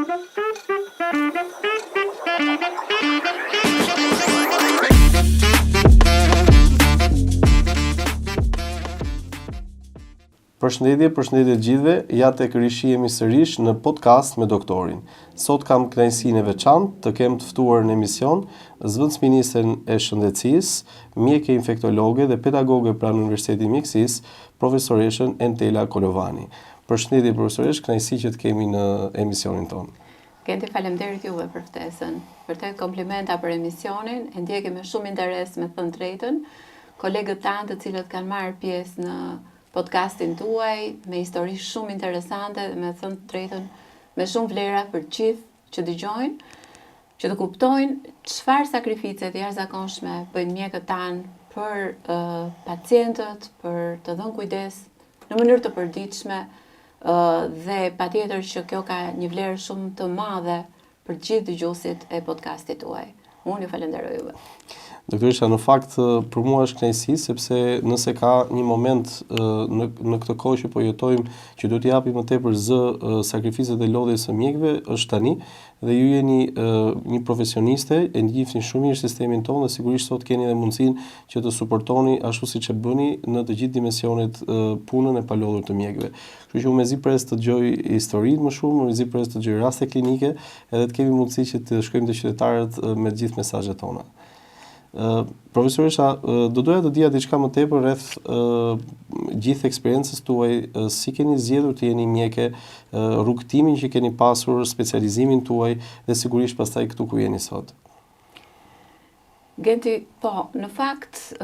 Përshëndetje gjithëve, ja tek rishihemi sërish në podcast me doktorin. Sot kam kënaqësinë e veçantë të kem të ftuar në emision zëvendësministren e shëndetësisë, mjeke infektologe dhe pedagoge pranë Universitetit Mjekësisë, profesoreshën Entela Kolovani. Përshëndetje profesoresh, kënaqësi që të kemi në emisionin tonë. Genti, faleminderit juve për ftesën. Vërtet komplimenta për emisionin, e ndjekim me shumë interes, me thënë drejtën. Kolegët tanë të cilët kanë marrë pjesë në podcastin tuaj, me histori shumë interesante dhe me thënë drejtën me shumë vlera për gjithë që dëgjojnë, që të kuptojnë çfarë sakrifice të jashtëzakonshme bëjnë mjekët tanë për pacientët, për të dhënë kujdes në mënyrë të përditshme dhe patjetër që kjo ka një vlerë shumë të madhe për gjithë dëgjuesit e podcastit tuaj. Unë ju falenderoj juve. Doktoresha, në fakt për mua është kënaqësi sepse nëse ka një moment në këtë kohë që po jetojmë që do t'i japim më tepër zë sakrificët e lodhjes së mjekëve, është tani dhe ju jeni një profesioniste, e njihni shumë mirë sistemin tonë dhe sigurisht sot keni edhe mundësinë që të suportoni ashtu siç e bëni në të gjithë dimensionet punën e palodhur të mjekëve. Kështu që unë mezi pres të dëgjoj historinë më shumë, mezi pres të dëgjoj raste klinike, edhe të kemi mundësi që të shkojmë te qytetarët me të gjithë mesazhet tona. Profesoresha, do doja të dija diçka më tepër rreth gjithë eksperiencës tuaj, si keni zgjedhur të jeni mjeke, rrugtimin që keni pasur, specializimin tuaj dhe sigurisht pastaj këtu ku jeni sot. Genti, po, në fakt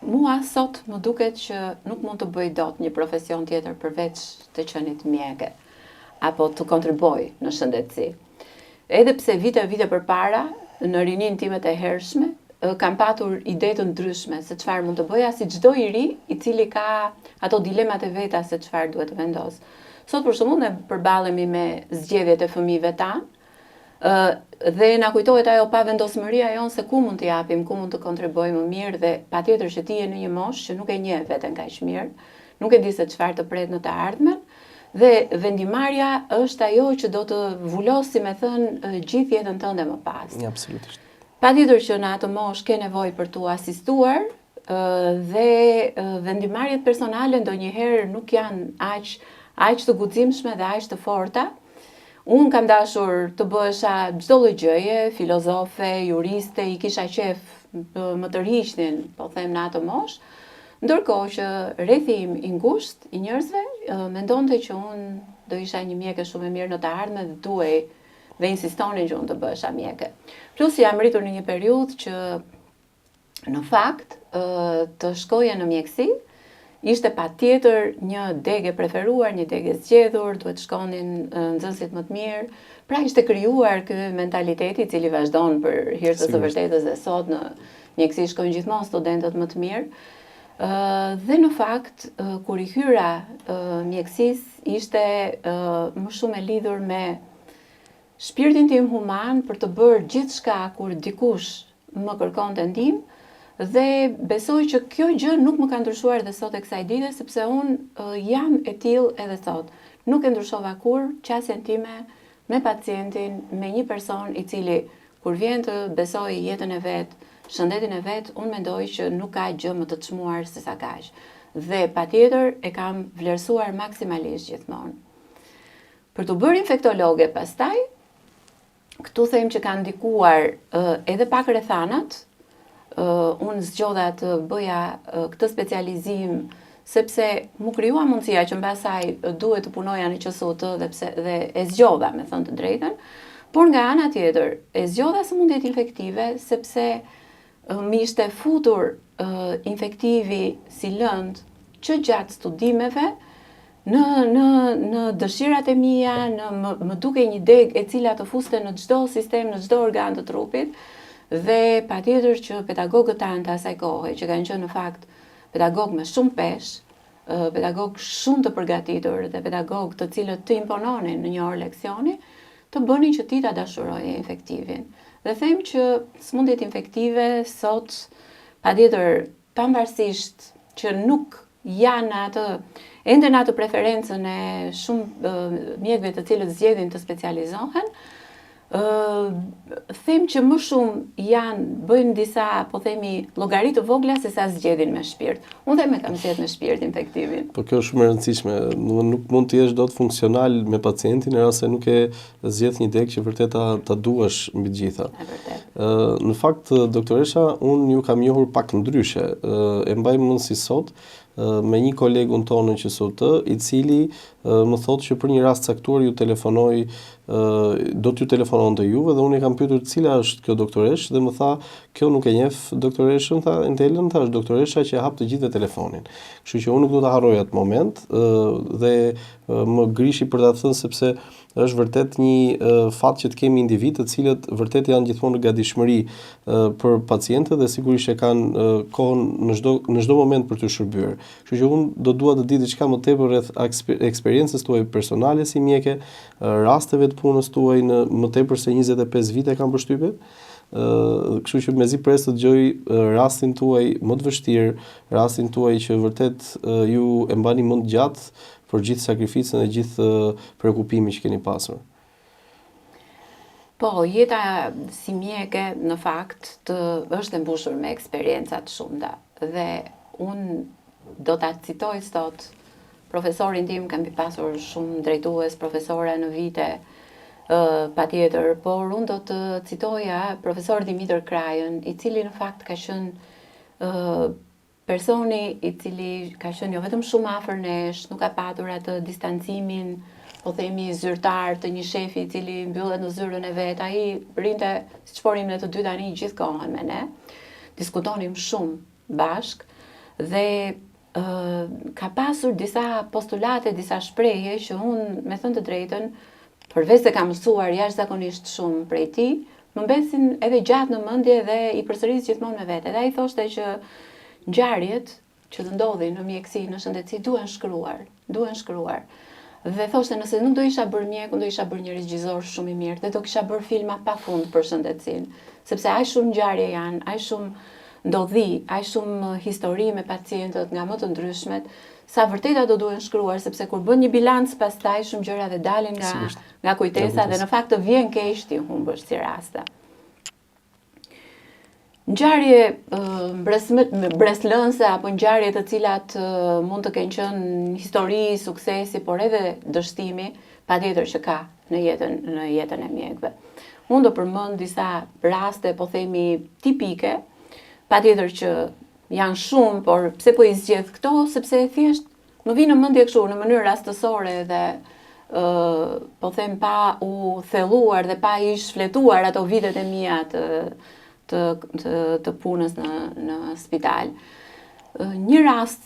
mua sot më duket që nuk mund të bëj dot një profesion tjetër përveç të qenit mjeke apo të kontribuoj në shëndetësi. Edhe pse vite përpara në rinin timet e hershme kam patur ide të ndryshme se çfarë mund të bëja, si çdo i ri i cili ka ato dilemat e veta se çfarë duhet të vendos. Sot për shembull ne përballemi me zgjedhjet e fëmijëve tanë dhe na kujtohet ajo pavendosmëria jon se ku mund të japim, ku mund të kontribuojmë më mirë dhe patjetër që ti je në një moshë që nuk e njeh veten kaq mirë, nuk e di se çfarë të pret në të ardhmen. Dhe vendimarrja është ajo që do të vulosë, si me thënë, gjithë jetën tënde më pas. Ja, absolutisht. Patjetër që në atë moshë ke nevojë për t'u asistuar dhe vendimarrjet personale ndonjëherë nuk janë aq të guximshme dhe aq të forta. Unë kam dashur të bëhesha çdo lloj gjëje, filozofe, juriste, i kisha qef më të riqnin, po them në atë moshë. Ndërkohë që rrethi im i ngushtë i njerëzve mendonte që unë do isha një mjeke shumë e mirë në të ardhmen dhe duhej dhe insistonin që unë të bëhesha mjeke. Plus jam rritur në një periudhë që në fakt të shkoja në mjeksi ishte patjetër një degë preferuar, një degë zgjedhur, duhet shkonin nxënësit më të mirë. Pra ishte krijuar ky mentaliteti i cili vazhdon për hir të së vërtetës dhe sot në mjeksi shkojnë gjithmonë studentët më të mirë. Dhe në fakt, kur i hyra mjekësisë, ishte më shumë e lidhur me shpirtin tim human për të bërë gjithçka kur dikush më kërkonte ndihmë dhe besoj që kjo gjë nuk më ka ndryshuar dhe sot e kësaj dite, sepse unë jam e tillë edhe sot. Nuk e ndryshova kur qasjen time me pacientin, me një person i cili kur vjen të besoj jetën e vet, shëndetin e vet, unë mendoj që nuk ka gjë më të çmuar se sa kaq. Dhe patjetër e kam vlerësuar maksimalisht gjithmonë. Për të bërë infektologe pastaj, këtu them që kanë ndikuar edhe pak rrethanat. Unë zgjodha të bëja këtë specializim sepse mu krijua mundësia që mbasaj duhet të punoja në QSUT dhe e zgjodha, me thënë të drejtën, por nga ana tjetër e zgjodha sëmundjet infektive sepse mi ishte futur infektivi si lënd që gjatë studimeve në dëshirat e mia, më duke një degë e cila të fuste në çdo sistem, në çdo organ të trupit dhe patjetër që pedagogët tanë të asaj kohe, që kanë qenë në fakt pedagog me shumë peshë, pedagog shumë të përgatitur dhe pedagog të cilët të impononin në një orë leksioni, të bënin që ti ta dashuroje infektivin. Dhe them që sëmundjet infektive sot, patjetër pavarësisht që nuk janë ende në atë preferencën e shumë mjekëve të cilët zgjedhin të specializohen, them që më shumë bëjnë disa, po themi, llogari të vogla se sa zgjedhin me shpirt. Unë them e kam zgjedhur me shpirt infektimin. Po kjo është shumë e rëndësishme. Nuk mund të jesh dot funksional me pacientin nëse nuk e zgjedh një degë që vërtet ta duash mbi të gjitha. E vërtet. Në fakt, doktoresha, unë ju kam njohur pak ndryshe. E mbaj mend si sot me një kolegun tonë që sot, i cili më thotë që për një rast caktuar ju telefonoi, do t'ju telefononte juve dhe unë i kam pyetur cila është kjo doktoresh dhe më tha, kjo nuk e njeh doktoreshën, tha, Entelën, tha, është doktoresha që e hap të gjithë telefonin. Kështu që unë nuk do ta harroj atë moment dhe më grishi për ta thënë sepse është vërtet një fat që të kemi individ të cilët vërtet janë gjithmonë në gatishmëri për pacientët dhe sigurisht e kanë kohën në çdo moment për të shërbyer. Kështu që unë do dua të di diçka më tepër rreth eksperiencës tuaj personale si mjeke, rasteve të punës tuaj në më tepër se 25 vite kam përshtypjen. Kështu që mezi pres të dëgjoj rastin tuaj më të vështirë, rastin tuaj që vërtet ju e mbani mend gjatë për gjithë sakrificën e gjithë prekupimin që keni pasur. Po, jeta si mjeke në fakt është e mbushur me eksperienca të shumta dhe unë do ta citoj sot profesorin tim, kam pasur shumë drejtues, profesore në vite, patjetër, por unë do të citoja profesor Dimitër Krajën, i cili në fakt ka qenë personi i cili ka qenë jo vetëm shumë afër nesh, nuk ka patur atë distancimin, po themi zyrtar të një shefi i cili mbyllet në zyrën e vet. Ai rinte, siç porim ne të dy tani gjithë kohën me ne. Diskutonim shumë bashk dhe ka pasur disa postulate, disa shprehje që unë, me thënë të drejtën, përveç se kam mësuar jashtëzakonisht shumë prej tij, më mbesin edhe gjatë në mendje dhe i përsëris gjithmonë me vete. Dhe ai thoshte që ngjarjet që të ndodhin në mjeksi, në shëndetësi duhen shkruar. Dhe thoshte nëse nuk do isha bërë mjek, unë do isha bërë një regjizor shumë i mirë dhe do kisha bërë filma pafund për shëndetësinë, sepse aq shumë ngjarje janë, aq shumë ndodhi, aq shumë histori me pacientët nga më të ndryshmet, sa vërtet ato duhen shkruar, sepse kur bën një bilanc pastaj shumë gjëra dhe dalin nga kujtesa dhe në fakt të vjen keq ti humbësh si raste. Ngjarje breslënse apo ngjarje të cilat mund të kenë qenë histori, suksesi, por edhe dështimi, patjetër që ka në jetën e mjekëve. Unë do përmend disa raste, po themi, tipike, patjetër që janë shumë, por pse po i zgjedh këto, sepse thjesht më vjen në mendje kështu në mënyrë rastësore dhe po them pa u thelluar dhe pa i shfletuar ato vitet e mia të punës në spital. Një rast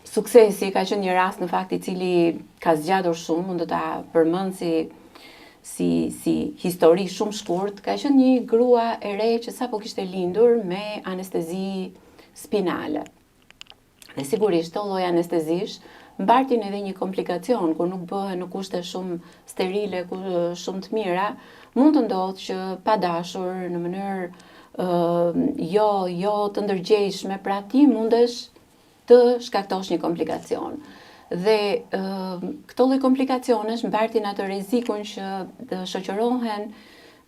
suksesi ka qenë një rast në fakt i cili ka zgjatur shumë, unë do ta përmend si histori shumë shkurt. Ka qenë një grua e re që sapo kishte lindur me anestezi spinale. Dhe sigurisht të lloj anestezish mbartin edhe një komplikacion, kur nuk bëhen në kushte shumë sterile, shumë të mira, mund të ndodhë që pa dashur në mënyrë jo të ndërgjegjshme, pra ti mundesh të shkaktosh një komplikacion. Dhe këto lloj komplikacionesh mbartin atë rrezikun që të shoqërohen,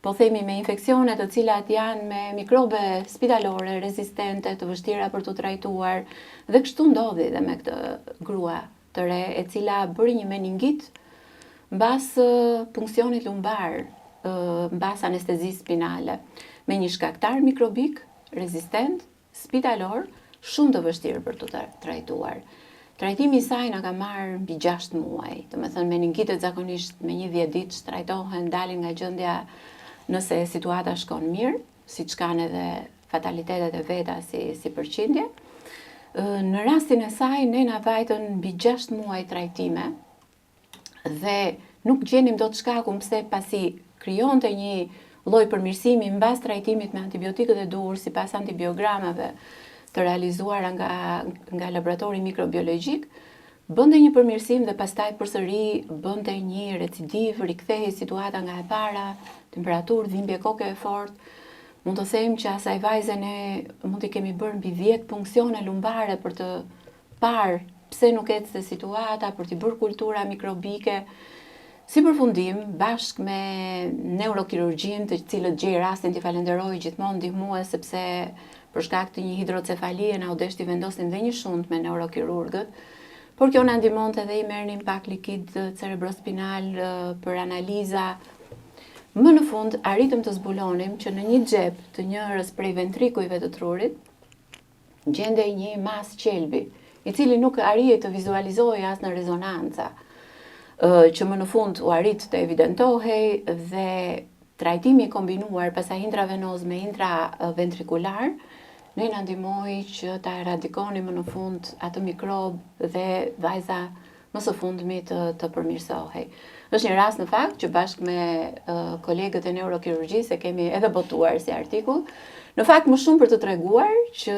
po themi, me infeksione të cilat janë me mikrobe spitalore rezistente, të vështira për të trajtuar, dhe kështu ndodhi dhe me këtë grua të re, e cila bëri një meningit mbas punksionit lumbar, mbas anestezisë spinale, me një shkaktar mikrobik rezistent, spitalor, shumë të vështirë për të trajtuar. Trajtimi i saj na ka marrë mbi 6 muaj. Do të thënë meningitet zakonisht me një 10 ditë trajtohen, dalin nga gjendja nëse situata shkon mirë, siç kanë edhe fatalitetet e veta si përqindje. Në rastin e saj ne na vajtën mbi 6 muaj trajtime dhe nuk gjenim dot shkakun pse pasi krijonte një lloj përmirësimi mbas trajtimit me antibiotikët e duhur sipas antibiogramave të realizuara nga laboratori mikrobiologjik, bënte një përmirësim dhe pastaj përsëri bënte një recidiv, rikthehej situata nga e para, temperaturë, dhimbje koke e fortë. Mund të them që asaj vajze ne mund t'i kemi bërë mbi 10 punksione lumbare për të parë pse nuk ecte situata për t'i bërë kultura mikrobike. Si përfundim, bashkë me neurokirurgjin, të cilët gjej rastin t'i falenderoj gjithmonë ndihmue sepse për shkak të një hidrocefalie na u desh t'i vendosim dhe një shunt me neurokirurgët, por kjo na ndihmonte dhe i merrnin pak likid cerebrospinal për analiza. Më në fund arritëm të zbulonim që në një xhep të njërës prej ventrikujve të trurit gjendej një mas qelbi, i cili nuk arrije të vizualizohej as në rezonanca, që më në fund u arrit të evidentohej dhe trajtimi kombinuar pastaj intravenoz me intraventrikular ne na ndihmoi që ta eradikoni më në fund atë mikrob dhe vajza më së fundmi të përmirësohej. Është një rast në fakt që bashkë me kolegët e neurokirurgjisë e kemi edhe botuar si artikull, në fakt më shumë për të treguar që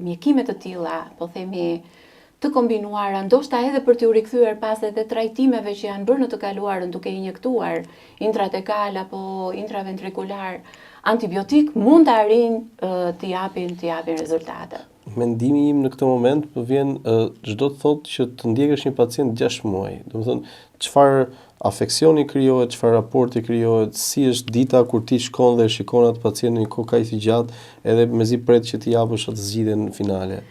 mjekime të tilla, po themi të kombinuara, ndoshta edhe për t'u rikthyer pas edhe trajtimeve që janë bërë në të kaluarën duke injektuar intratekal apo intraventrikular antibiotik, mund të arrijnë të japin rezultate. Mendimi im në këtë moment më vjen çdo të thotë që të ndjekësh një pacient 6 muaj. Domethënë, çfarë afeksioni krijohet, çfarë raporti krijohet, si është dita kur ti shkon dhe shikon atë pacient në një kohë kaq të gjatë, edhe mezi pret që ti japësh atë zgjidhjen finale.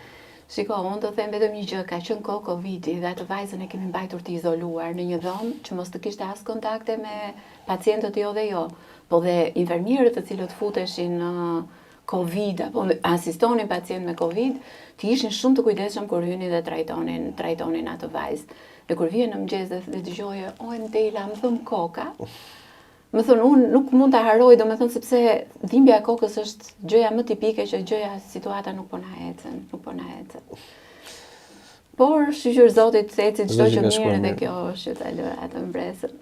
Shiko, unë të them vetëm një gjë, ka qenë kohë Covidi dhe atë vajzën e kemi mbajtur të izoluar në një dhomë që mos të kishte as kontakte me pacientët jo dhe jo, po dhe infermierët të cilët futeshin në Covid apo asistonin pacient me Covid, të ishin shumë të kujdesshëm kur hynin dhe trajtonin atë vajzë. Dhe kur vjen në mëngjes dhe dëgjoje, "O Endela, më thëm koka." Më thënë, unë nuk mund të harroj, domethënë sepse dhimbja e kokës është gjëja më tipike që situata nuk po na ecën. Por shqyr Zotit se ecit çdo që mirë dhe kjo është ta lë atë mbresën.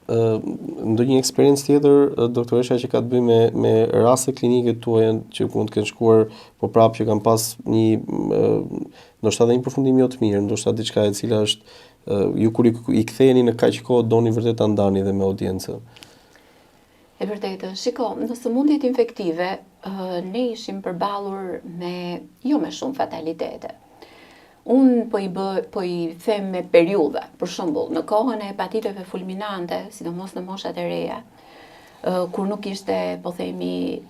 Ndonjë eksperiencë tjetër, doktoresha, që ka të bëjë me raste klinike tuaja që mund të kenë shkuar, po prapë që kanë pas një ndoshta edhe një përfundim jo të mirë, ndoshta diçka e cila është ju kur i ktheheni në kaq kohë doni vërtet ta ndani dhe me audiencën. E vërtetë, shiko, në sëmundjet infektive ne ishim përballur me jo me shumë fatalitete. Unë po i them me periudha, për shembull, në kohën e hepatiteve fulminante, sidomos në moshat e reja, kur nuk ishte, po themi,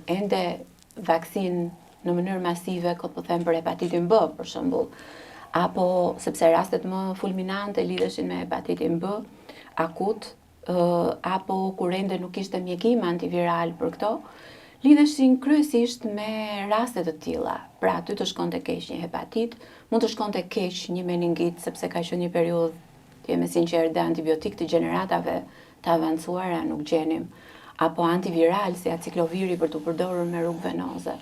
ende vaksin në mënyrë masive, po them për hepatitin B, për shembull, apo sepse rastet më fulminante lidheshin me hepatitin B akut, apo kur ende nuk ishte mjekim antiviral për këto, lidheshin kryesisht me raste të tilla. Pra, ty të shkonte keq një hepatit, mund të shkonte keq një meningit, sepse ka qenë një periudhë, të jemi sinqertë, dhe antibiotik të gjeneratave të avancuara nuk gjenim, apo antiviral si acikloviri për të përdorur me rrugë venoze.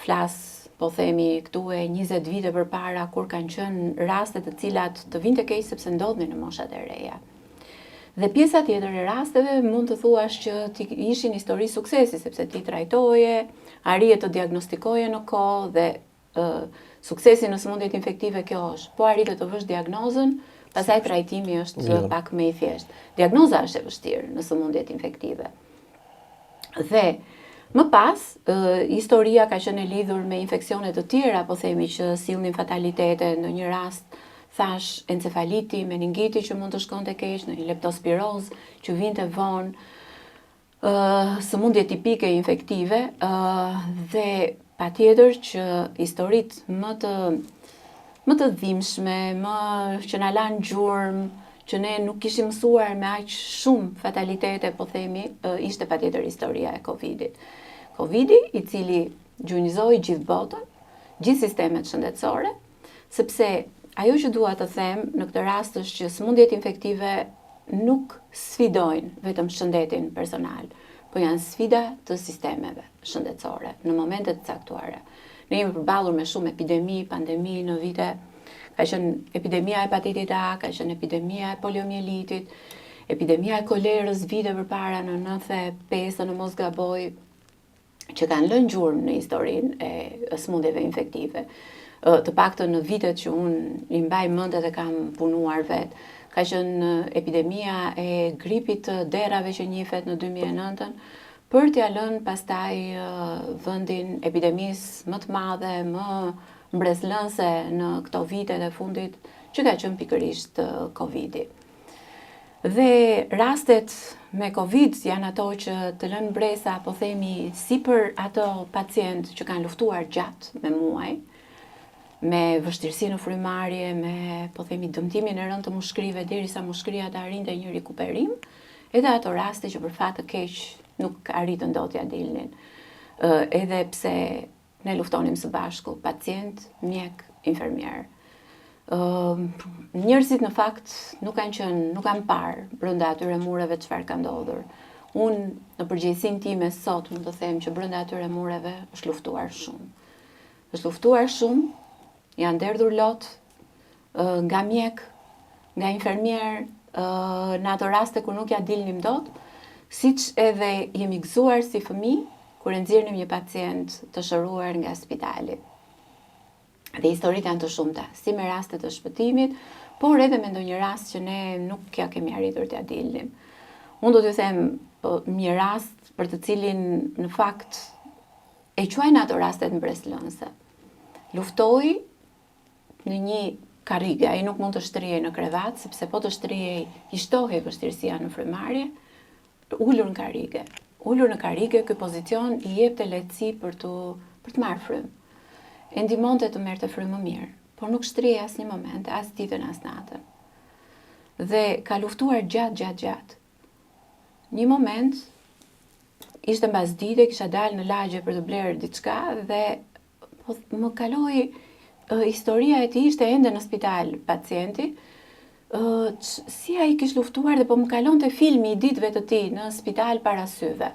Flas, po themi, këtu e 20 vite përpara, kur kanë qenë raste të cilat të vinte keq sepse ndodhnin në moshat e reja. Dhe pjesa tjetër e rasteve mund të thuash që ishin histori suksesi, sepse ti trajtoje, arrije të diagnostikoje në kohë dhe suksesi në sëmundjet infektive kjo është. Po arritë të vësh diagnozën, pastaj trajtimi është pak më i thjeshtë. Diagnoza është e vështirë në sëmundjet infektive. Dhe më pas, historia ka qenë e lidhur me infeksione të tjera, po themi që sillnin fatalitete, në një rast thash encefaliti, meningiti që mund të shkonte keq, në një leptospiroz që vinte vonë, sëmundje tipike infektive dhe patjetër që historitë më të dhimbshme, që na lanë gjurmë, që ne nuk kishim mësuar me aq shumë fatalitete, po themi, ishte patjetër historia e Covidit. Covidi, i cili gjunjëzoi gjithë botën, gjithë sistemet shëndetësore, sepse ajo që dua të them në këtë rast është që sëmundjet infektive nuk sfidojnë vetëm shëndetin personal, po janë sfida të sistemeve shëndetësore në momente të caktuara. Ne jemi përballur me shumë epidemi, pandemi në vite. Ka qenë epidemia e hepatitit A, ka qenë epidemia e poliomielitit, epidemia e kolerës vite përpara në 95 në mos gaboj, që kanë lënë gjurmë në historinë e sëmundjeve infektive. Të paktën në vitet që unë i mbaj mend dhe kam punuar vetë. Ka qenë epidemia e gripit të derave që njifet në 2009, për t'ja lënë pastaj vendin epidemisë më të madhe, më mbreslënse në këto vitet e fundit që ka qenë pikërisht Covidi. Dhe rastet me Covid janë ato që të lënë bresa, po themi, si për ato pacient që kanë luftuar gjatë me muaj, me vështirësi në frymarrje, me, po themi, dëmtimin e rënd të mushkërive derisa mushkëria të arrinte një rikuperim, edhe ato raste që për fat të keq nuk arritën dot ja dilnin. Edhe pse ne luftonim së bashku, pacient, mjek, infermier. Njerëzit në fakt nuk kanë parë brenda atyre mureve çfarë ka ndodhur. Unë në përgjegjësinë time sot mund të them që brenda atyre mureve është luftuar shumë. Është luftuar shumë, janë derdhur lot nga mjek, nga infermier, në ato raste kur nuk ja dilnim dot, siç edhe jemi gëzuar si fëmijë kur e nxjerrnim një pacient të shëruar nga spitali. Dhe historitë janë të shumta, si me rastet të shpëtimit, por edhe me ndonjë rast që ne nuk ja kemi arritur t'ja dilnim. Unë do t'ju them një rast për të cilin në fakt e quajnë ato rastet mbreslënse. Luftoi në një karrige, ai nuk mund të shtrihej në krevat, sepse po të shtrihej i shtohej vështirësia në frymarrje, ulur në karrige. Ulur në karrige, ky pozicion i jepte lehtësi për të marrë frymë. E ndihmonte të merrte frymë më mirë, por nuk shtrihej asnjë moment, as ditën as natën. Dhe ka luftuar gjatë. Një moment ishte mbas dite, kisha dalë në lagje për të blerë diçka dhe më kaloi historia e tij, ishte ende në spital pacienti. Si ai kishte luftuar dhe po më kalonte filmi i ditëve të tij në spital para syve.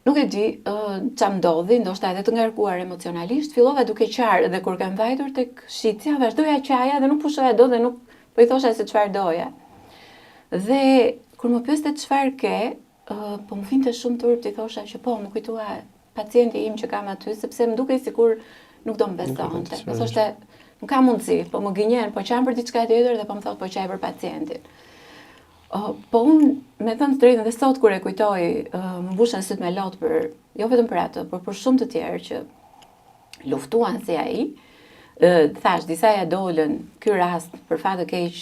Nuk e di ç'am ndodhi, ndoshta edhe të ngarkuar emocionalisht, fillova duke qarë dhe kur kam vajtur tek shitja, vazhdoja qaja dhe nuk pushoja dot dhe nuk po i thosha se çfarë doja. Dhe kur më pyeste çfarë ke, po më vinte shumë turp të thosha që po, më kujtoa pacienti im që kam aty, sepse më dukej sikur nuk do më besonte. Po thoshte, nuk ka mundësi, po më gënjen, po qam për diçka tjetër dhe po më thot po qaj për pacientin. Po unë, me thënë të drejtën dhe sot kur e kujtoj, më mbushën syt me lot për, jo vetëm për atë, por për shumë të tjerë që luftuan si ai, thash, disa ja dolën, ky rast, për fat të keq,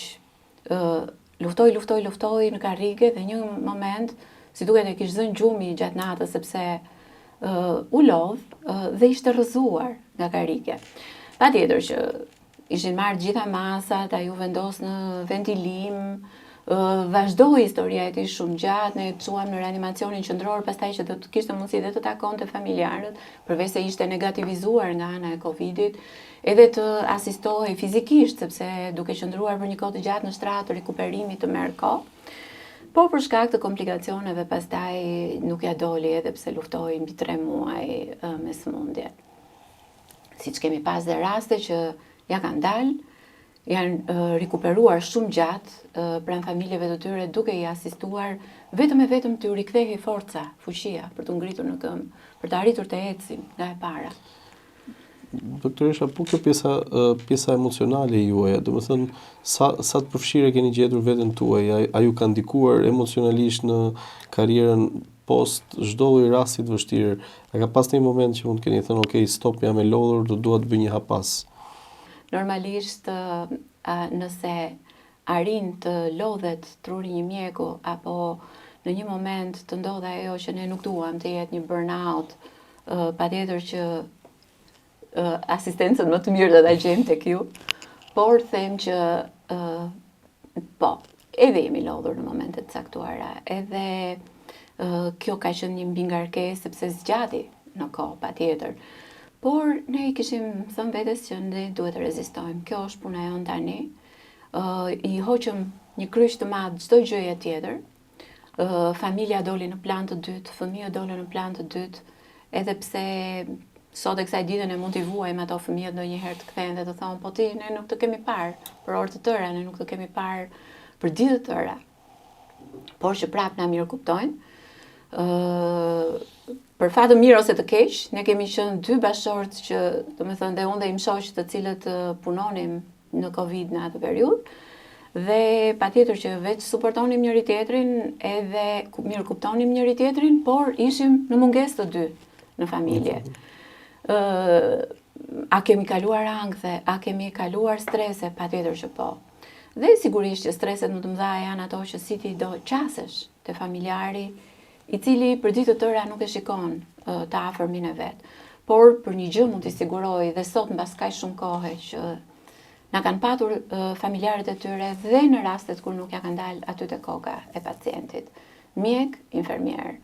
luftoi në karrige dhe një moment, si duket e kishte zënë gjumi gjatë natës, sepse u lodh dhe ishte rrëzuar nga karrige. Patjetër që ishin marrë gjitha masat, ai u vendos në ventilim, vazhdoi historia e tij shumë gjatë, ne çuam në reanimacionin qendror, pastaj që do të kishte mundësi dhe të takonte familjarët, përveç se ishte negativizuar nga ana e Covidit, edhe të asistohej fizikisht, sepse duke qëndruar për një kohë të gjatë në shtrat të rikuperimit të merr kohë. Por për shkak të komplikacioneve pastaj nuk ja doli edhe pse luftoi mbi 3 muaj me sëmundje. Siç kemi pas dhe raste që ja kanë dalë, janë rikuperuar shumë gjatë pranë familjeve të tyre duke i asistuar vetëm të u rikthehej forca, fuqia për të ngritur në këmbë, për të arritur të ecin nga e para. Doktoresha, po kjo pjesa emocionale juaja, domethënë sa të përfshirë keni gjetur veten tuaj, a ju ka ndikuar emocionalisht në karrierën post çdo lloj rasti të vështirë? A ka pas një moment që mund të keni thënë, ok, stop, jam e lodhur, dua të bëj një hapas? Normalisht, nëse arrin të lodhet truri një mjeku, apo në një moment të ndodhe ajo që ne nuk duam të jetë një burnout, patjetër që asistencën më të mirë do ta gjejmë tek ju, por them që po, edhe jemi lodhur në momentet caktuara, edhe kjo ka qenë një mbingarkesë sepse zgjati në kohë, patjetër. Por ne i kishim thënë vetes që ne duhet të rezistojmë. Kjo është puna jonë tani. I hoqëm një kryq të madh çdo gjëje tjetër. Familja doli në plan të dytë, fëmijët dolën në plan të dytë, edhe pse sot e kësaj dite ne mund t'i vuajmë ato fëmijët ndonjëherë të kthehen dhe të thonë, po ti ne nuk të kemi parë për orë të tëra, ne nuk të kemi parë për ditë të tëra. Por që prapë na mirë kuptojnë. Për fat të mirë ose të keq, ne kemi qenë 2 bashkëshortë që, domethënë, dhe unë dhe im shoq të cilët punonim në Covid në atë periudhë, dhe patjetër që veç suportonim njëri tjetrin, edhe mirë kuptonim njëri tjetrin, por ishim në mungesë të dy në familje. a kemi kaluar angthe, a kemi kaluar strese, patjetër që po. Dhe sigurisht që streset më të mëdha janë ato që si ti do qasesh te familjari, i cili për ditë të tëra nuk e shikon të afërmin e vet. Por për një gjë mund t'i siguroj dhe sot mbas kaq shumë kohe që na kanë patur familjarët e tyre dhe në rastet kur nuk ja kanë dalë aty te koka e pacientit. Mjek, infermier,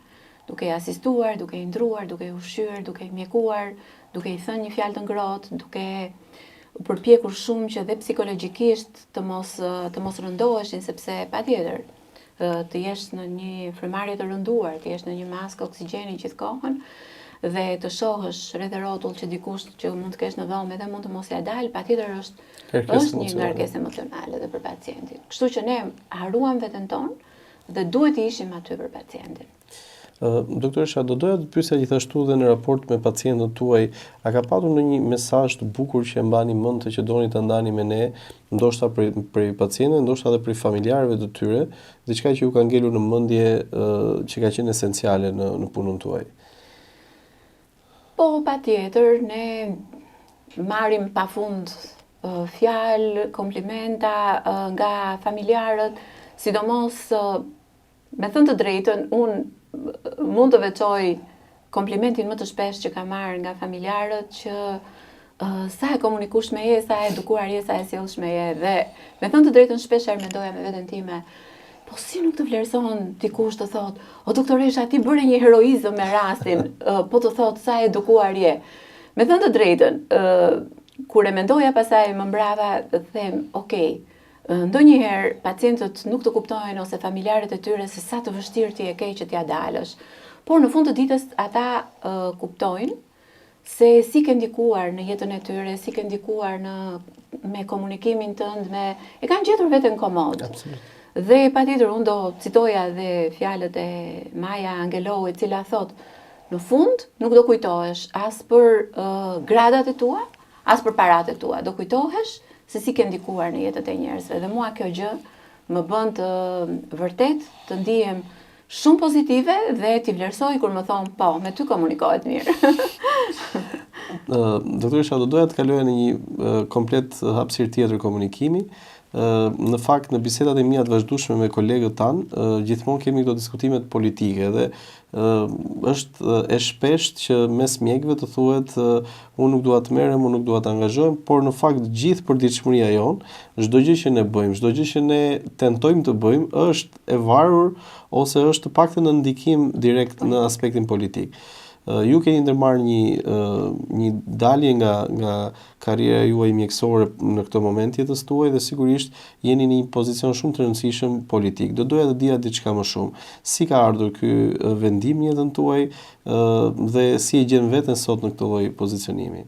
duke i asistuar, duke i ndruar, duke i ushqyer, duke i mjekuar, duke i thënë një fjalë të ngrohtë, duke përpjekur shumë që dhe psikologjikisht të mos rëndoheshin, sepse patjetër të jesh në një frymarrje të rënduar, të jesh në një maskë oksigjeni gjithkohën dhe të shohësh rreth rrotull që dikush që mund të kesh në dhomë dhe mund të mos ja dalë, patjetër është një ngarkesë emocionale edhe për pacientin. Kështu që ne haruam veten tonë dhe duhet të ishim aty për pacientin. Doktoresha, do doja të pyesja gjithashtu dhe në raport me pacientët tuaj, a ka patur ndonjë mesazh të bukur që e mbani mend që doni ta ndani me ne, ndoshta për pacientët, ndoshta edhe për familjarëve të tyre, diçka që ju ka ngelur në mendje që ka qenë esenciale në punën tuaj? Po, patjetër, ne marrim pafund fjalë, komplimenta nga familjarët, sidomos me thënë të drejtën, unë mund të veçoj komplimentin më të shpesh që ka marrë nga familjarët që sa e komunikueshme je, sa e edukuar je, sa e sjellshme je, dhe me thënë të drejtën shpesh mendoja me veten time, po si nuk të vlerëson dikush të thot, o doktoresha, ti bëre një heroizëm me rastin, po të thot sa e edukuar je. Me thënë të drejtën, kur e mendoja pasaj më mbrava, them, okay, ndonjëherë pacientët nuk të kuptojnë ose familjarët e tyre se sa të vështirë ti e ke që t'ja dalësh. Por në fund të ditës ata kuptojnë se si ke ndikuar në jetën e tyre, si ke ndikuar me komunikimin tënd, e kanë gjetur veten komod. Absolut. Dhe patjetër unë do citoja dhe fjalët e Maja Angelou, e cila thot, në fund nuk do kujtohesh as për gradat e tua, as për paratë e tua, do kujtohesh se si ke ndikuar në jetët e njerëzve. Dhe mua kjo gjë më bën të vërtet të ndihem shumë pozitive dhe t'i vlerësoj kur më thonë, po, me ty komunikohet mirë. Doktoresha, do doja të kaloja në një komplet hapësirë tjetër komunikimi. Në fakt, në bisedat e mia të vazhdueshme me kolegët tanë, gjithmonë kemi këto diskutimet politike dhe është e shpesht që mes mjekëve të thuhet unë nuk dua të merrem, unë nuk dua të angazhohem, por në fakt gjithë përditshmëria jonë, çdo gjë që ne bëjmë, çdo gjë që ne tentojmë të bëjmë është e varur ose është të paktën në ndikim direkt në aspektin politik. Ju keni ndërmarrë një dalje nga karriera juaj mjekësore në këtë moment jetës tuaj dhe sigurisht jeni në një pozicion shumë të rëndësishëm politik. Do doja të dija diçka më shumë. Si ka ardhur ky vendim në jetën tuaj dhe si e gjen veten sot në këtë lloj pozicionimi?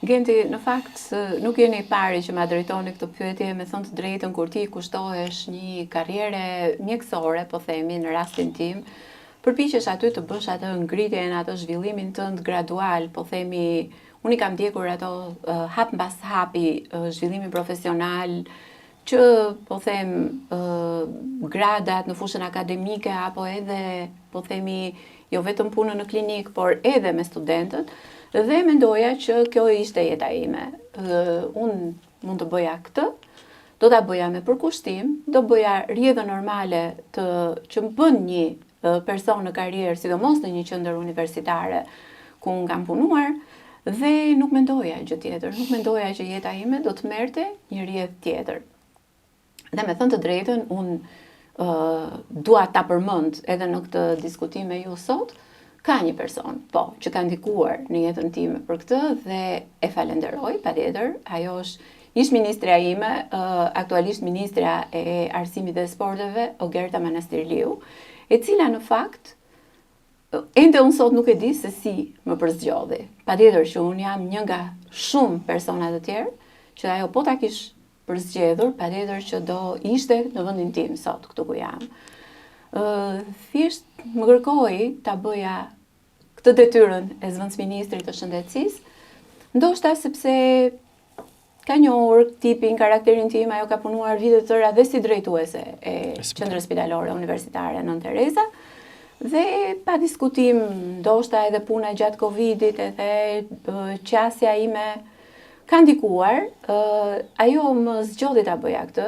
Genti, në fakt, nuk jeni i pari që ma drejtoni këtë pyetje, me thënë të drejtën kur ti kushtohesh një karriere mjekësore, po themi në rastin tim, përpiqesh aty të bësh atë ngritjen, atë zhvillimin tënd gradual, po themi, unë i kam ndjekur ato hap mbas hapi zhvillimin profesional, që po them gradat në fushën akademike apo edhe po themi jo vetëm punën në klinik, por edhe me studentët, dhe mendoja që kjo ishte jeta ime. Unë mund të bëja këtë, do ta bëja me përkushtim, do bëja rrjedhën normale që më bën një person në karrierë, sidomos në një qendër universitare ku unë kam punuar, dhe nuk mendoja gjë tjetër, nuk mendoja që jeta ime do të merrte një rrjedhë tjetër. Dhe me thënë të drejtën, unë dua ta përmend edhe në këtë diskutim me ju sot, ka një person, po, që ka ndikuar në jetën time për këtë dhe e falenderoj, patjetër, ajo është ish ministrja ime, aktualisht ministrja e arsimit dhe sporteve, Ogerta Manastirliu, e cila në fakt, ende unë sot nuk e di se si më përzgjodhi. Patjetër që unë jam një nga shumë persona të tjerë, që ajo po ta kish përzgjedhur, patjetër që do ishte në vendin tim sot, këtu ku jam. Thjesht më kërkoi ta bëja këtë detyrën e zëvendësministrit të shëndetësisë, ndoshta sepse ka njohur tipin, karakterin tim, ajo ka punuar vite të tëra dhe si drejtuese e Qendrës Spitalore Universitare Nën Tereza, Dhe pa diskutim, ndoshta edhe puna gjatë Covidit edhe qasja ime ka ndikuar, ajo më zgjodhi ta bëja këtë.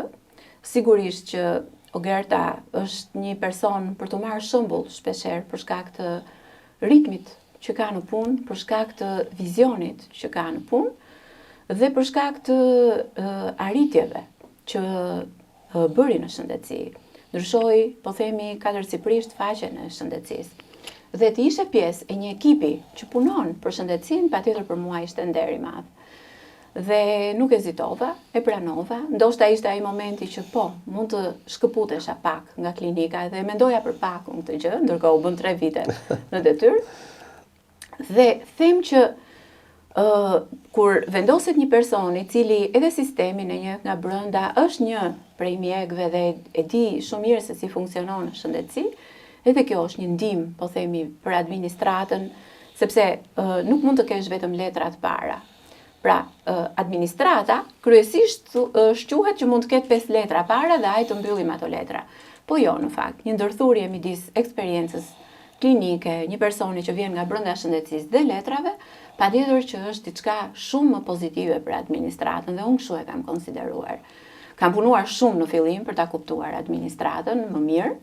Sigurisht që Ogerta është një person për të marrë shembull shpeshherë për shkak të ritmit që ka në punë, për shkak të vizionit që ka në punë dhe për shkak të arritjeve që bëri në shëndetësi. Ndryshoi, po themi, katërcipërisht faqen e shëndetësisë. Dhe të ishe pjesë e një ekipi që punon për shëndetësinë, patjetër për mua ishte nder i madh. Dhe nuk ezitova, e pranova, ndoshta ishte ai momenti që po, mund të shkëputesha pak nga klinika dhe mendoja për pak unë këtë gjë, ndërkohë u bën 3 vite në detyrë. Dhe them që kur vendoset një person i cili edhe sistemin e njeh nga brenda është një prej mjekëve dhe e di shumë mirë se si funksionon në shëndetësi, edhe kjo është një ndihmë, po themi, për administratën, sepse nuk mund të kesh vetëm letra të para. Pra, administrata kryesisht shquhet që mund të ketë 5 letra para dhe ai të mbyllim ato letra. Po jo, në fakt, një ndërthurje midis eksperiencës klinike, një personi që vjen nga brenda shëndetësisë dhe letrave, patjetër që është diçka shumë më pozitive për administratën dhe unë kështu e kam konsideruar. Kam punuar shumë në fillim për ta kuptuar administratën më mirë,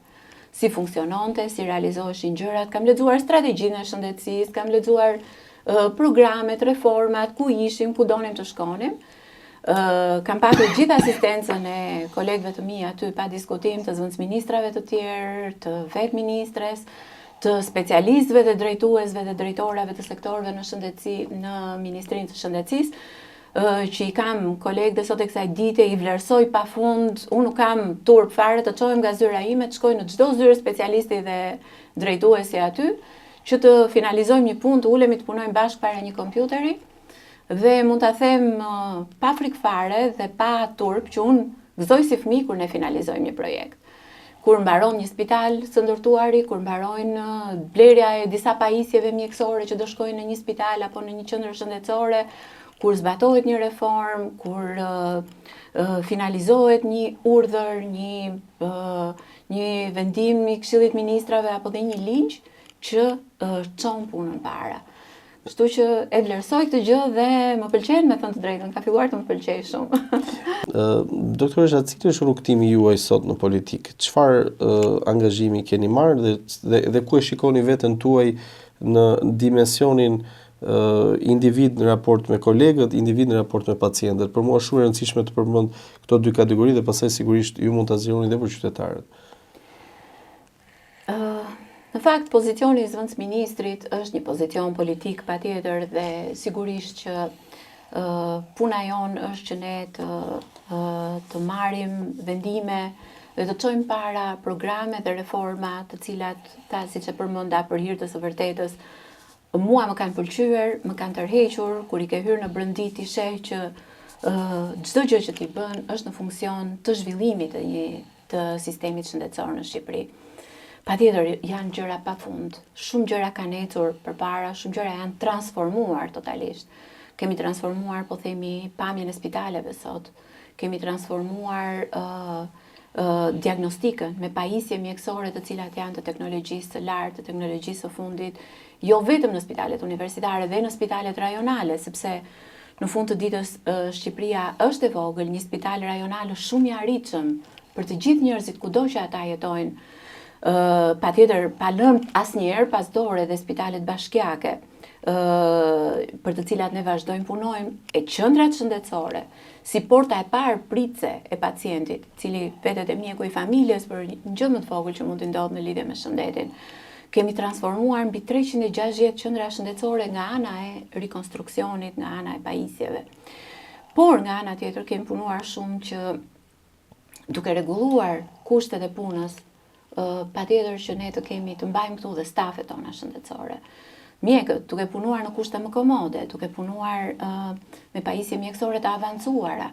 si funksiononte, si realizoheshin gjërat, kam lexuar strategjinë e shëndetësisë, kam lexuar programet, reformat, ku ishim, ku donim të shkonim. Kam patur gjithë asistencën e kolegëve të mi aty pa diskutim, të zëvendësministrave të tjerë, të vetë ministres, të specialistëve dhe drejtuesve dhe drejtorave të sektorëve në shëndetësi në Ministrinë të Shëndetësisë, që i kam kolegë dhe sot e kësaj dite, i vlerësoj pafund, unë nuk kam turp fare të çojmë nga zyra ime, të shkoj në çdo zyrë specialisti dhe drejtuesi aty, që të finalizojmë një punë, të ulemi të punojmë bashkë para një kompjuteri dhe mund ta them pa frikë fare dhe pa turp që unë gëzoj si fëmijë kur ne finalizojmë një projekt. Kur mbaron një spital së ndërtuari, kur mbarojnë blerja e disa pajisjeve mjekësore që do shkojnë në një spital apo në një qendër shëndetësore, kur zbatohet një reformë, kur finalizohet një urdhër, një vendim i Këshillit Ministrave apo dhe një ligj që çon punën para. Kështu që e vlerësoj këtë gjë dhe më pëlqen, me thënë të drejtën, ka filluar të më pëlqejë shumë. Doktoresha, cili është rrugtimi juaj sot në politikë? Çfarë angazhimi keni marrë dhe ku e shikoni veten tuaj në dimensionin individ në raport me kolegët, individ në raport me pacientët? Për mua është shumë e rëndësishme të përmend këto dy kategori dhe pastaj sigurisht ju mund ta zgjeroni edhe për qytetarët. Në fakt, pozicioni i zëvendësministrit është një pozicion politik patjetër dhe sigurisht që puna jonë është që ne të marrim vendime dhe të çojmë para programe dhe reforma të cilat, siç e përmenda për hir të së vërtetës, mua më kanë pëlqyer, më kanë tërhequr, kur i ke hyrë në brëndit i sheh që çdo gjë që ti bën është në funksion të zhvillimit të sistemit shëndetësor në Shqipëri. Patjetër janë gjëra pafund, shumë gjëra kanë ecur përpara, shumë gjëra janë transformuar totalisht. Kemi transformuar, po themi, pamjen e spitaleve sot. Kemi transformuar diagnostikën me pajisje mjekësore të cilat janë të teknologjisë së lartë, të teknologjisë së fundit, jo vetëm në spitalet universitare dhe në spitalet rajonale, sepse në fund të ditës Shqipëria është e vogël, një spital rajonal është shumë i arritshëm për të gjithë njerëzit kudo që ata jetojnë. Patjetër pa lënë asnjëherë pas dore dhe spitalet bashkiake, për të cilat ne vazhdojmë punojmë, e qendrat shëndetësore, si porta e parë pritse e pacientit, cili vetet e mjeku i familjes për një gjë më të vogël që mund të ndodhë në lidhje me shëndetin. Kemi transformuar mbi 360 qendra shëndetësore nga ana e rikonstruksionit, nga ana e pajisjeve. Por nga ana tjetër kemi punuar shumë që duke rregulluar kushtet e punës, patjetër që ne të mbajmë këtu dhe stafet tona shëndetësore. Mjekët, duke punuar në kushte më komode, duke punuar me pajisje mjekësore të avancuara,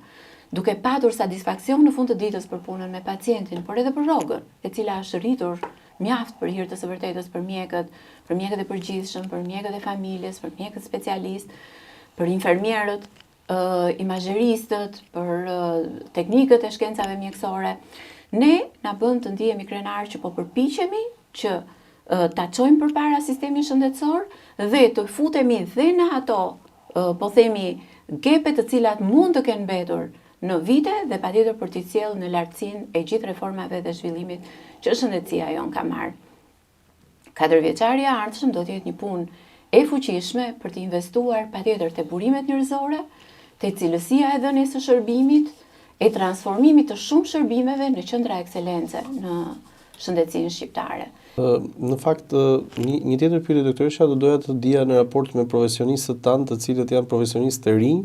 duke patur satisfaksion në fund të ditës për punën me pacientin, por edhe për rrogën, e cila është rritur mjaft për hir të së vërtetës për mjekët e përgjithshëm, për mjekët e familjes, për mjekët specialist, për infermierët, imazheristët, për teknikët e shkencave mjekësore. Ne na bën të ndihemi krenar që po përpiqemi që ta çojmë përpara sistemin shëndetësor dhe të futemi dhe në ato, po themi, gepe të cilat mund të kenë mbetur në vite dhe patjetër për t'i sjellë në lartësinë e gjithë reformave dhe zhvillimit që shëndetësia jon ka marrë. 4 vjeçaria e ardhshëm do të jetë një punë e fuqishme për të investuar patjetër te burimet njerëzore, te cilësia e dhënies së shërbimit, e transformimit të shumë shërbimeve në qendra ekselence në shëndetësinë shqiptare. Në fakt, një tjetër pyetje doktoresha do doja të dija në raport me profesionistët tanë, të cilët janë profesionistë të rinj.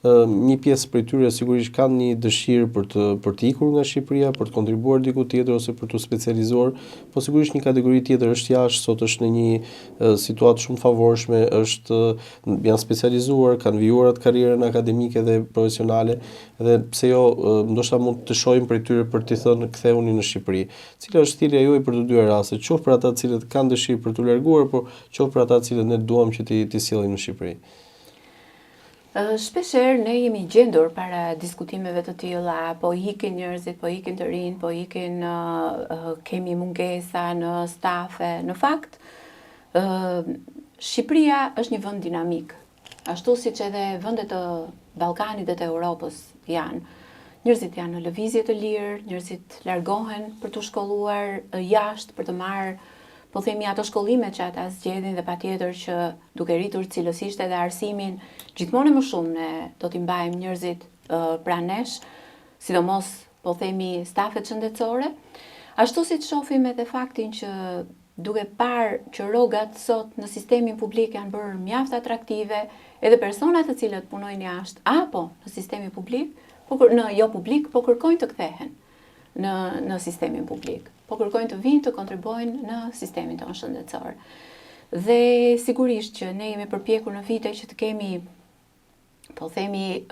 Një pjesë prej tyre sigurisht kanë një dëshirë për të ikur nga Shqipëria, për të kontribuar diku tjetër ose për të specializuar, po sigurisht një kategori tjetër është jashtë, sot është në një situatë shumë favorshme, janë specializuar, kanë vijuar atë karrierën akademike dhe profesionale, dhe pse jo, ndoshta mund të shohim prej tyre për t'i thënë ktheuni në Shqipëri. Cila është thirrja juaj për të dy rastet, qoftë për ata të cilët kanë dëshirë për t'u larguar, por qoftë për ata të cilët ne duam që t'i sjellim në Shqipëri? Shpeshherë ne jemi gjendur para diskutimeve të tilla, po ikin njerëzit, po ikin të rinj, po ikin, kemi mungesa në stafe. Në fakt, Shqipëria është një vend dinamik, ashtu siç edhe vendet të Ballkanit dhe të Europës janë. Njerëzit janë në lëvizje të lirë, njerëzit largohen për të shkolluar jashtë, për të marrë, po themi, ato shkollimet që ata zgjedhin, dhe patjetër që duke rritur cilësisht edhe arsimin, gjithmonë më shumë ne do t'i mbajmë njerëzit pranë nesh, sidomos, po themi, stafet shëndetësore. Ashtu si të shohim edhe faktin që duke parë që rrogat sot në sistemin publik janë bërë mjaft atraktive, edhe personat të cilët punojnë jashtë apo në sistemin publik, jo publik, po kërkojnë të kthehen në sistemin publik. Po kërkojnë të vinë të kontribuojnë në sistemin tonë shëndetësor. Dhe sigurisht që ne jemi përpjekur në vite që të kemi, po themi,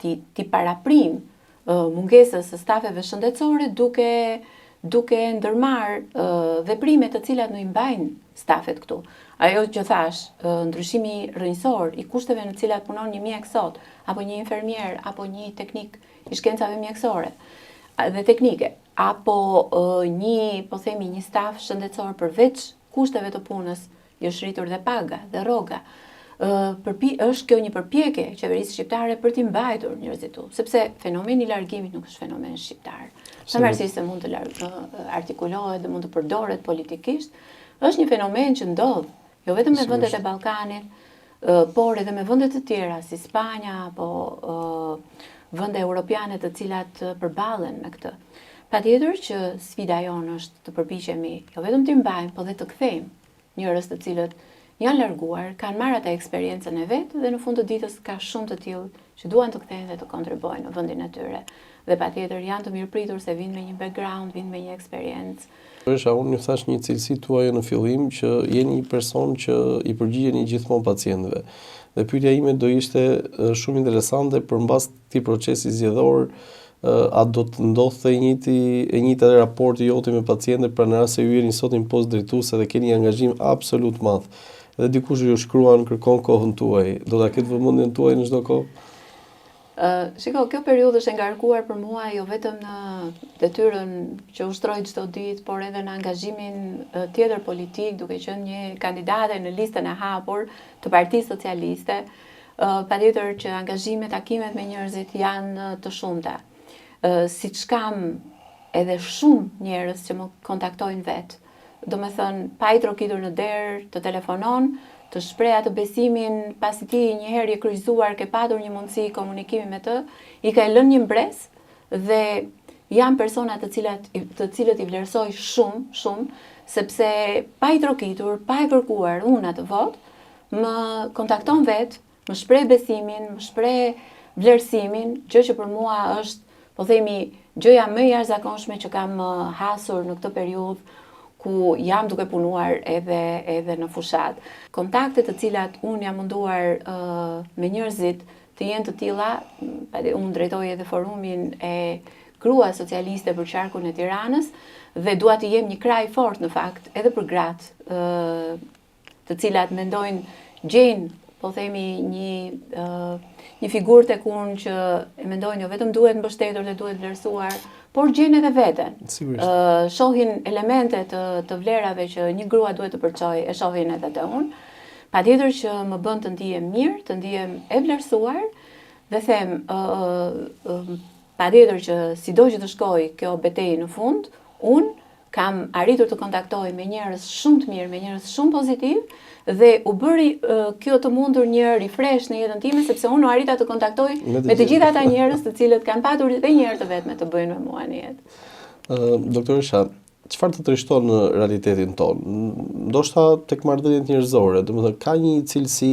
t'i paraprim mungesës së stafeve shëndetësore duke ndërmarrë veprime të cilat nuk i mbajnë stafet këtu. Ajo që thash, ndryshimi rrënjësor i kushteve në cilat punon një mjek sot, apo një infermier, apo një teknik i shkencave mjekësore dhe teknike, apo po themi, një staf shëndetësor përveç kushteve të punës, i është rritur dhe paga dhe rroga. Është kjo një përpjekje e qeverisë shqiptare për t'i mbajtur njerëzit tu, sepse fenomeni i largimit nuk është fenomen shqiptar. Pavarësisht se mund të artikulohet dhe mund të përdoret politikisht, është një fenomen që ndodh, jo vetëm me vendet e Ballkanit, por edhe me vende të tjera si Spanja apo vende europiane të cilat përballen me këtë. Patjetër që sfida jonë është të përpiqemi jo vetëm t'i mbajmë, por dhe të kthejmë njerëz të cilët janë larguar, kanë marrë atë eksperiencën e vet dhe në fund të ditës ka shumë të tillë që duan të kthehen dhe të kontribuojnë në vendin e tyre. Dhe patjetër janë të mirëpritur se vinë me një background, vinë me një eksperiencë. Unë ju thash një cilësi tuaja në fillim që jeni një person që i përgjigjeni gjithmonë pacientëve. Dhe pyetja ime do ishte shumë interesante përmbas këtij procesi zgjedhor, a do të ndodhte e njëjta raporti joti me pacientët pra në rast se ju jeni sot një post drejtuese dhe keni angazhim absolut madh. Dhe dikush ju shkruan, kërkon kohën tuaj, do ta ketë vëmendjen tuaj në çdo kohë? Shiko, kjo periudhë është e ngarkuar për mua jo vetëm në detyrën që ushtroj çdo ditë, por edhe në angazhimin tjetër politik, duke qenë një kandidate në listën e hapur të Partisë Socialiste. Patjetër që angazhimet, takimet me njerëzit janë të shumta. Siç kam edhe shumë njerëz që më kontaktojnë vetë, domethënë pa i trokitur në derë, të telefonon, të shpreh atë besimin pasi ti një herë je kryqëzuar, ke patur një mundësi komunikimi me të, i ka lënë një mbresë dhe janë persona të cilët i vlerësoj shumë, sepse pa i trokitur, pa e kërkuar unë atë votë, më kontakton vetë, më shpreh besimin, më shpreh vlerësimin, gjë që për mua është, po themi, gjëja më e jashtëzakonshme që kam hasur në këtë periudhë ku jam duke punuar edhe në fushat. Kontaktet të cilat unë jam munduar me njerëzit të jenë të tilla, unë drejtoj edhe forumin e grua socialiste për qarkun e Tiranës dhe dua të jem një kraj fort në fakt edhe për gratë të cilat mendojnë gjejnë, po themi, një figurë tek unë që e mendojnë jo vetëm duhet mbështetur dhe duhet vlerësuar, por gjen edhe veten. Sigurisht. Shohin elemente të vlerave që një grua duhet të përçojë, e shohin edhe te unë. Patjetër që më bën të ndihem mirë, të ndihem e vlerësuar dhe them patjetër që sido që të shkojë kjo betejë në fund, unë kam arritur të kontaktoj me njerëz shumë të mirë, me njerëz shumë pozitiv dhe u bëri kjo të mundur një refresh në jetën time sepse unë u arrita të kontaktoj me të gjithë ata njerëz të cilët kanë patur edhe një herë të vetme të bëjnë me mua në jetë. Doktoresha, çfarë të trishton në realitetin tonë? Ndoshta tek marrëdhëniet njerëzore, domethënë ka një cilësi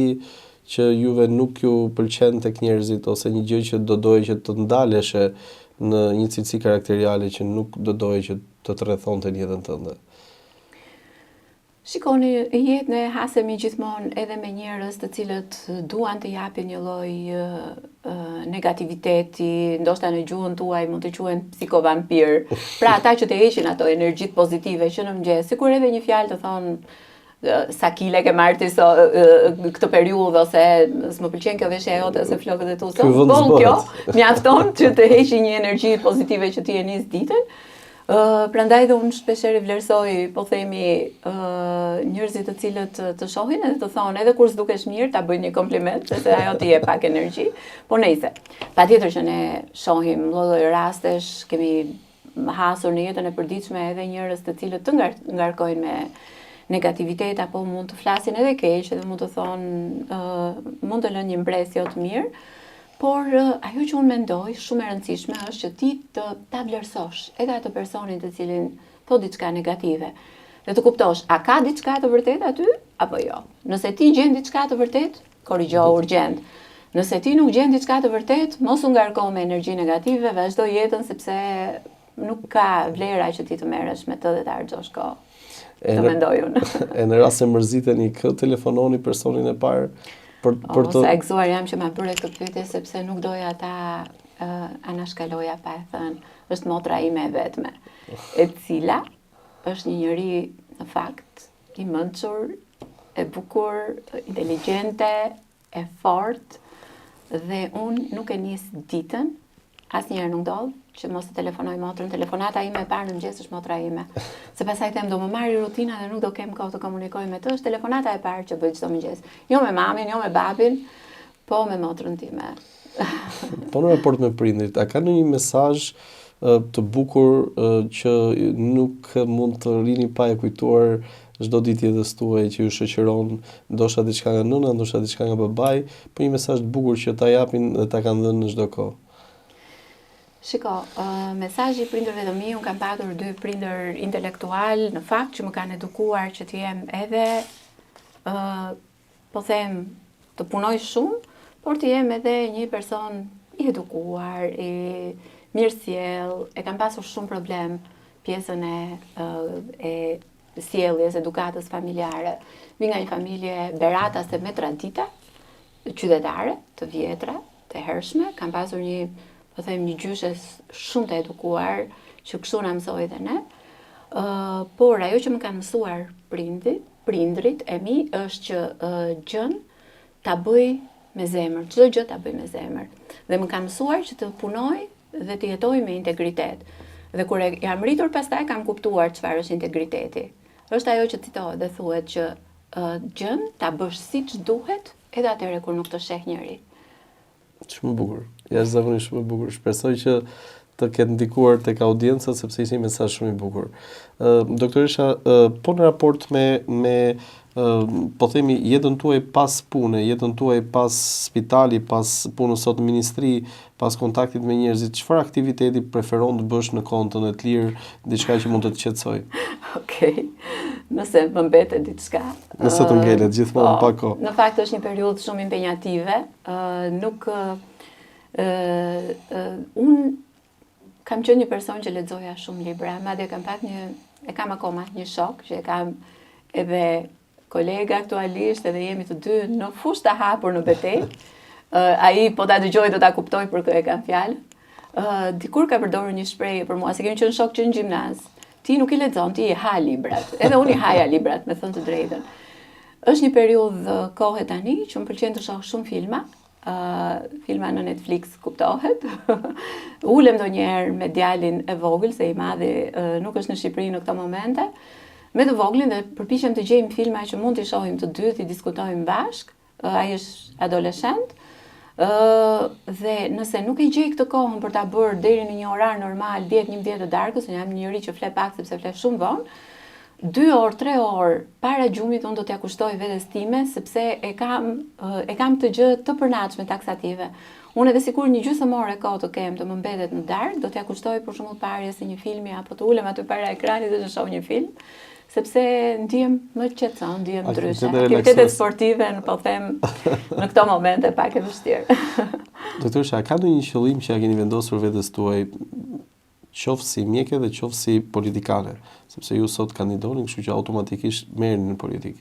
që juve nuk ju pëlqen tek njerëzit ose një gjë që do doje që të ndaleshe në një cilësi karakteriale që nuk do doje që të rrethonte në jetën tënde? Shikoni, jetën e hasemi gjithmonë edhe me njerëz të cilët duan të japin një lloj negativiteti, ndoshta në gjuhën tuaj mund të quhen psikovampir. Pra ata që të heqin ato energjitë pozitive që në mëngjes, sikur edhe një fjalë të thonë sa kile ke marrë ti këtë periudhë ose s'më pëlqen kjo veshje jote ose flokët e tu. Bon kjo mjafton që të heqi një energji pozitive që ti e nis ditën. Prandaj dhe unë shpeshherë vlerësoj, po themi, njerëzit të cilët të shohin edhe të thonë edhe kur s'dukesh mirë ta bëjnë një kompliment, sepse ajo ti jep pak energji. Po nejse. Patjetër që ne shohim lloj rastesh, kemi hasur në jetën e përditshme edhe njerëz të cilët të ngarkojnë me negativitet apo mund të flasin edhe keq edhe mund të thonë mund të lënë një mbresë jo të mirë. Por ajo që unë mendoj shumë e rëndësishme është që ti ta vlerësosh edhe atë personin të cilin thot diçka negative. Dhe të kuptosh, a ka diçka të vërtetë aty apo jo? Nëse ti gjen diçka të vërtetë, korrigjo urgjent. Nëse ti nuk gjen diçka të vërtetë, mos u ngarko me energji negative, vazhdo jetën sepse nuk ka vlera që ti të merresh me të dhe të harxosh kohë. Të mendoj unë. E në rast se mërziteni, kë telefononi personin e parë? Sa e gëzuar jam që ma bëre këtë pyetje sepse nuk doja ta anashkaloja pa e thënë. Është motra ime e vetme, e cila është një njeri në fakt i mençur, e bukur, inteligjente, e fortë dhe unë nuk e nis ditën, asnjëherë nuk ndodh që mos të telefonoj motrën. Telefonata ime e parë në mëngjes është motra ime. Se pastaj them do më marri rutina dhe nuk do kem kohë të komunikoj me të, është telefonata e parë që bëj çdo mëngjes. Jo me mamin, jo me babin, po me motrën time. Po në raport me prindrit, a ka ndonjë mesazh të bukur që nuk mund të rini pa e kujtuar çdo ditë jetës tuaj që ju shoqëron, ndoshta diçka nga nëna, ndoshta diçka nga babai, po një mesazh të bukur që ta japin dhe ta kanë dhënë në çdo kohë? Shiko, mesazhi i prindërve të mi, unë kam patur 2 prindër intelektual, në fakt që më kanë edukuar që të jem edhe, po them, të punoj shumë, por të jem edhe një person i edukuar, i mirësjell, e kam pasur shumë problem pjesën e sjelljes, edukatës familjare. Vi nga një familje beratase me tradita, qytetare, të vjetra, të hershme, kam pasur po them një gjyshes shumë të edukuar që kështu na mësoi dhe ne. Por ajo që më kanë mësuar prindrit e mi është që gjën ta bëj me zemër, çdo gjë ta bëj me zemër. Dhe më kanë mësuar që të punoj dhe të jetoj me integritet. Dhe kur e jam rritur pastaj kam kuptuar çfarë është integriteti. Është ajo që citohet dhe thuhet që gjën ta bësh siç duhet edhe atëherë kur nuk të sheh njëri. Shumë bukur. Jashtëzakonisht shumë e bukur. Shpresoj që të ketë ndikuar tek audienca sepse ishte një mesazh shumë i bukur. Doktoresha, po në raport me po themi jetën tuaj pas pune, jetën tuaj pas spitali, pas punës sot në ministri, pas kontaktit me njerëzit, çfarë aktiviteti preferon të bësh në kohën tënde të lirë, diçka që mund të të qetësoj? Okej. Nëse më mbetet diçka. Nëse të ngelet gjithmonë pa kohë. Në fakt është një periudhë shumë impenjative, nuk unë kam qenë një person që lexoja shumë libra, madje kam akoma një shok që e kam edhe kolega aktualisht edhe jemi të dy në fushë të hapur në betejë. Ai po ta dëgjoj do ta kuptoj për kë e kam fjalë. Dikur ka përdorur një shprehje për mua, se kemi qenë shok që në gjimnaz. Ti nuk i lexon, ti i ha librat. Edhe unë i haja librat, me thënë të drejtën. Është një periudhë kohe tani që më pëlqen të shoh shumë filma. filma në Netflix kuptohet. Ulem ndonjëherë me djalin e vogël, se i madhi nuk është në Shqipëri në këto momente, me të voglin dhe përpiqem të gjejmë filma që mund t'i shohim të dy, t'i diskutojmë bashk. Ai është adoleshent. Dhe nëse nuk e gjej këtë kohën për ta bërë deri në një orar normal 10-11 të darkës, unë jam një njerëz që fle pak sepse fle shumë vonë, 2 orë, 3 orë para gjumit unë do t'ja kushtoj vetes time sepse e kam të gjë të përnaçme taksative. Unë edhe sikur një gjysmore kohë të kem të më mbetet në darkë, do t'ja kushtoj për shembull parjes së një filmi apo të ulem aty para ekranit dhe të shoh një film, sepse ndihem më qetëson, ndihem ndryshe. Aktivitetet sportive, po them, në këto momente pak e vështirë. Doktoresha, ka ndonjë qëllim që ja keni vendosur vetes tuaj, qoftë si mjeke dhe qoftë si politikane, sepse ju sot kandidoni, kështu që automatikisht merreni në politikë?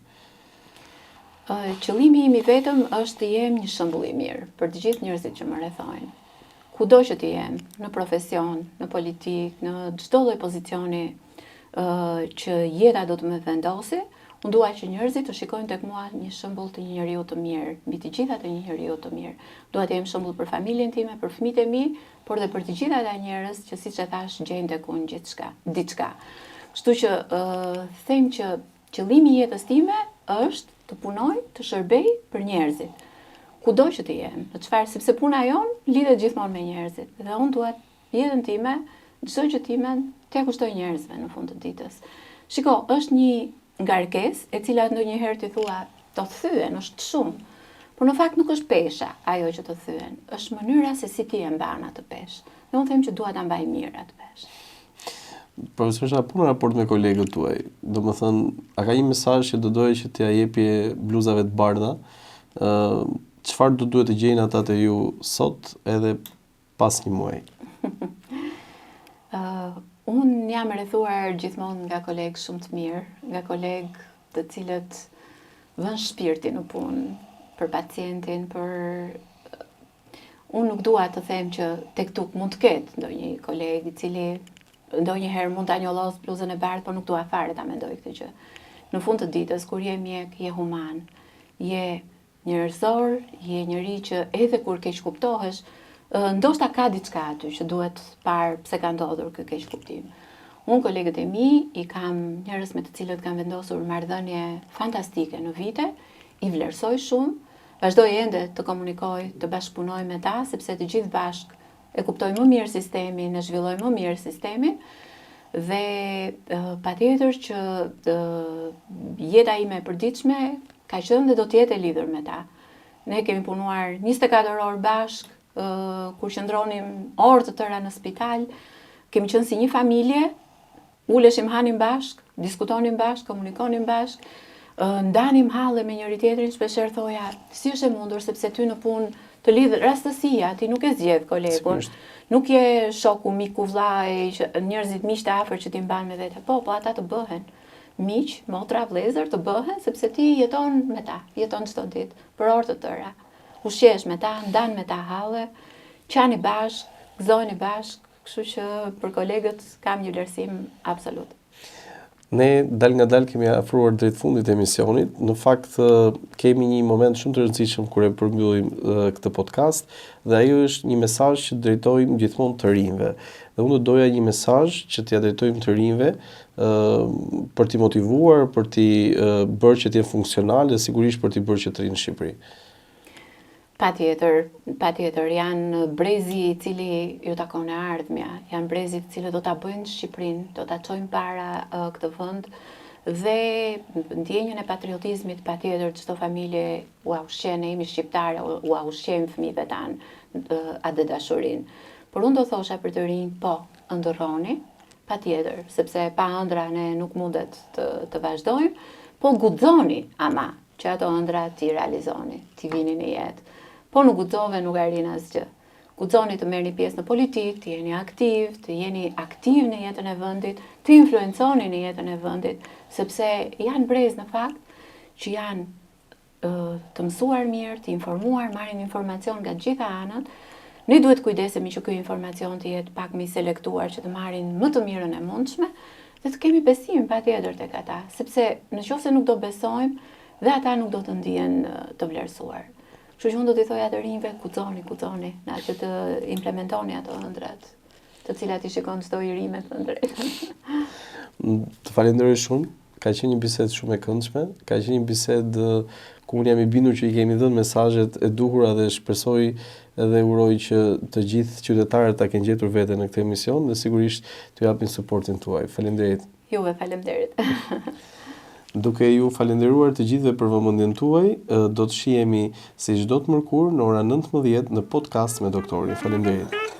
Qëllimi im i vetëm është të jem një shembull i mirë për të gjithë njerëzit që më rrethojnë. Kudo që të jem, në profesion, në politikë, në çdo lloj pozicioni që jeta do të më vendosi, unë dua që njerëzit të shikojnë tek mua një shembull të një njeriu të mirë, mbi të gjitha të një njeriu të mirë. Dua të jem shembull për familjen time, për fëmijët e mi, por dhe për të gjitha ata njerëz që siç e thash gjejnë tek unë diçka. Kështu që them që qëllimi i jetës time është të punoj, të shërbej për njerëzit. Kudo që të jem, në çfarë, sepse puna jonë lidhet gjithmonë me njerëzit. Dhe unë dua jetën time, çdo gjë time t'ia kushtoj njerëzve në fund të ditës. Shiko, është një ngarkesë e cila ndonjëherë ti thua të thyen, është shumë. Por në fakt nuk është pesha ajo që të thyen, është mënyra se si ti e mban atë peshë. Dhe unë them që dua ta mbaj mirë atë peshë. Profesoresha, po në raport me kolegët tuaj, domethënë, a ka një mesazh që do doje që t'ia jepje bluzave të bardha? Çfarë do duhet të gjejnë ata te ju sot edhe pas një muaji? Unë jam rrethuar gjithmonë nga kolegë shumë të mirë, nga kolegë të cilët vënë shpirtin në punë për pacientin, unë nuk dua të them që tek tuk mund të ketë ndonjë kolegë i cili ndonjëherë mund ta njollos bluzën e bardhë, por nuk dua fare ta mendoj këtë gjë. Në fund të ditës, kur je mjek, je human, je njerëzor, je njëri që edhe kur keq kuptohesh, ndoshta ka diçka aty që duhet parë pse ka ndodhur ky keq kuptim. Unë kolegët e mi i kam njerëz me të cilët kam vendosur marrëdhënie fantastike në vite, i vlerësoj shumë, vazhdoj ende të komunikoj, të bashkëpunoj me ta, sepse të gjithë bashk e kuptojmë më mirë sistemin, e zhvillojmë më mirë sistemin, dhe patjetër që jeta ime e përditshme ka qenë dhe do të jetë e lidhur me ta. Ne kemi punuar 24 orë bashk, kur qëndronim orë të tëra në spital, kemi qenë si një familje, uleshim hanim bashk, diskutonim bashk, komunikonim bashk, ndanim halle me njëri tjetrin, shpeshherë thoja, si është e mundur sepse ty në punë të lidh rastësia, ti nuk e zgjedh kolegun, nuk je shoku, miku, vllai, njerëzit miq të afër që ti mban me vete. Po ata të bëhen miq, motra, vëllezër, të bëhen sepse ti jeton me ta, jeton çdo ditë për orë të tëra. Ushqesh me ta, ndan me ta halle, qani bashk, gëzojni bashk, kështu që për kolegët kam një vlerësim absolut. Ne dal nga dal kemi afruar drejt fundit të emisionit. Në fakt kemi një moment shumë të rëndësishëm kur e përmbyllim këtë podcast, dhe ajo është një mesazh që drejtojmë gjithmonë të rinjve. Dhe unë doja një mesazh që t'ia drejtojmë të rinjve për t'i motivuar, për t'i bërë që t'jenë funksional dhe sigurisht për t'i bërë që të rinë në Shqipëri. Patjetër, janë brezi i cili ju takon e ardhmja, janë brezi i cili do ta bëjnë Shqipërinë, do ta çojnë para këtë vend, dhe ndjenjën e patriotizmit patjetër çdo familje u ushqen, ne jemi shqiptarë, u ushqejmë fëmijëve tanë atë dashurinë. Por unë do thosha për të rinj, po, ëndërroni, patjetër, sepse pa ëndra ne nuk mundet të vazhdojmë, po guxoni ama që ato ëndra ti realizoni, ti vini në jetë. Po nuk guxove, nuk arrin asgjë. Guxoni të merrni pjesë në politikë, të jeni aktiv, të jeni aktiv në jetën e vendit, të influenconi në jetën e vendit, sepse janë brez në fakt që janë të mësuar mirë, të informuar, marrin informacion nga gjitha anët. Ne duhet kujdesemi që ky informacion të jetë pak më i selektuar, që të marrin më të mirën e mundshme, dhe të kemi besim patjetër tek ata, sepse nëse nuk do besojmë, dhe ata nuk do të ndihen të vlerësuar. Kështu që unë do t'i thoja të rinjve, kuxoni, na që të implementoni ato ëndrat, të cilat i shikon çdo i ri me të drejtën. Të falenderoj shumë. Ka qenë një bisedë shumë e këndshme, ka qenë një bisedë ku unë jam i bindur që i kemi dhënë mesazhet e duhura dhe shpresoj edhe uroj që të gjithë qytetarët ta kenë gjetur veten në këtë emision dhe sigurisht t'ju japin suportin tuaj. Faleminderit. Juve faleminderit. Duke ju falenderuar të gjithëve për vëmendjen tuaj, do të shihemi si çdo të mërkurë në ora 19 në podcast me doktorin. Faleminderit.